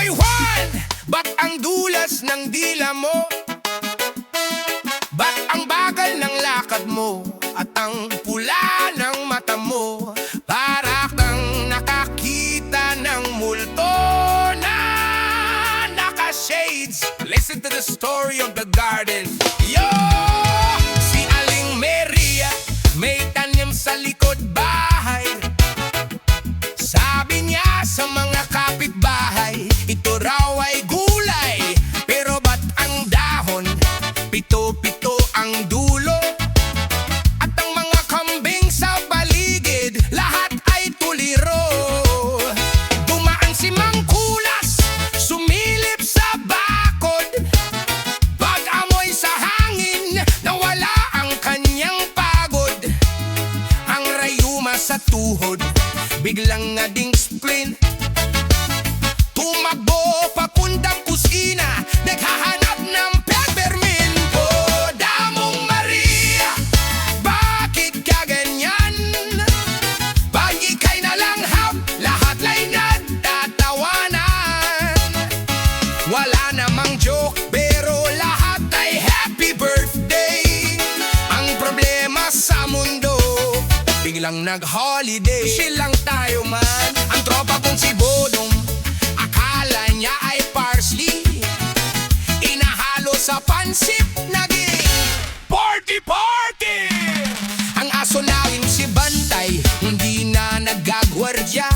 Hoy Juan, ba't ang dulas ng dila mo? Ba't ang bagal ng lakad mo? At ang pula ng mata mo? Para kang nakakita ng multo na naka-shades. Listen to the story of the garden. Yo! Si Aling Maria may tanim sa likod bahay. Sabi niya sa mga kapitbahay, ito raw ay gulay. Pero ba't ang dahon? Pito-pito ang dulo. At ang mga kambing sa paligid, lahat ay tuliro. Dumaan si Mang Kulas, sumilip sa bakod. Pag-amoy sa hangin, nawala ang kanyang pagod. Ang rayuma sa tuhod, biglang naging sprint. Tumakbo papuntang kusina, naghahanap ng peppermint. Oh, Damong Maria, bakit ka ganyan? Pag ika'y nalanghap, lahat ay nagtatawanan. Wala namang joke, pero lahat ay happy birthday. Ang problema sa mundo, biglang nag-holiday. Silang tayo man, ang tropa kong si Bodong, akala niya ay parsley. Inahalo sa pansip, naging party-party. Ang aso namin si Bantay, hindi na nagagwardya.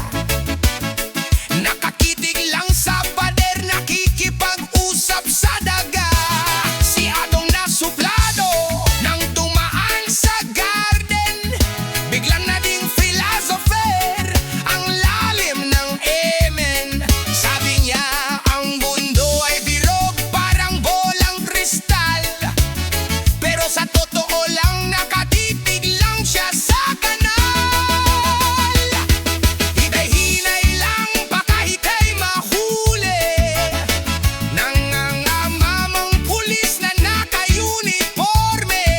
Nakakitig lang sa pader, nakikipag-usap sa daga. Si Adong nasuplado nang tumaan sa garden. Biglang naging philosopher, ang lalim ng amen. Sabi niya, ang mundo ay bilog, parang bolang kristal. Pero sa totoo lang, nakatitig lang siya sa kanal. Hinay-hinay lang, baka ika'y mahuli. Nangangamamang pulis na naka-uniforme.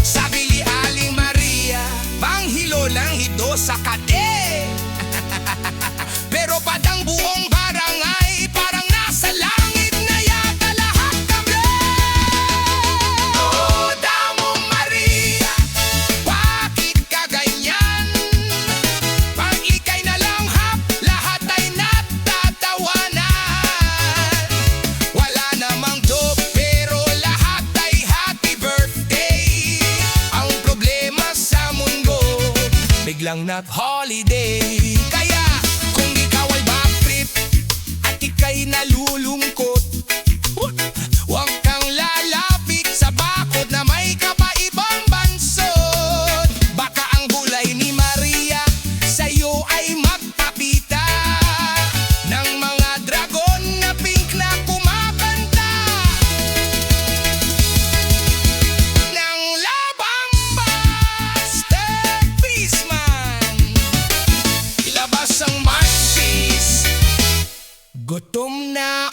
Sabi ni Aling Maria, panghilo ng hito sa kate. Pero padang buong barangay, parang nasa langit na yata lahat kami. Oh, Damong Maria, bakit ka ganyan? Pag ika'y nalanghap, lahat ay nagtatawanan. Wala namang joke, pero lahat ay happy birthday. Ang problema sa mundo, biglang nag-holiday. Kaya kung ikaw ay backtrip at ika'y nalulungkot, huwag kang lalapit sa bakod na may kapaibang bansod. Baka ang gulay ni Maria sa'yo ay magpapita ng mga dragon na pink na kumakanta ng labang masterpieceman. Ilabas ang Marxist, gutom na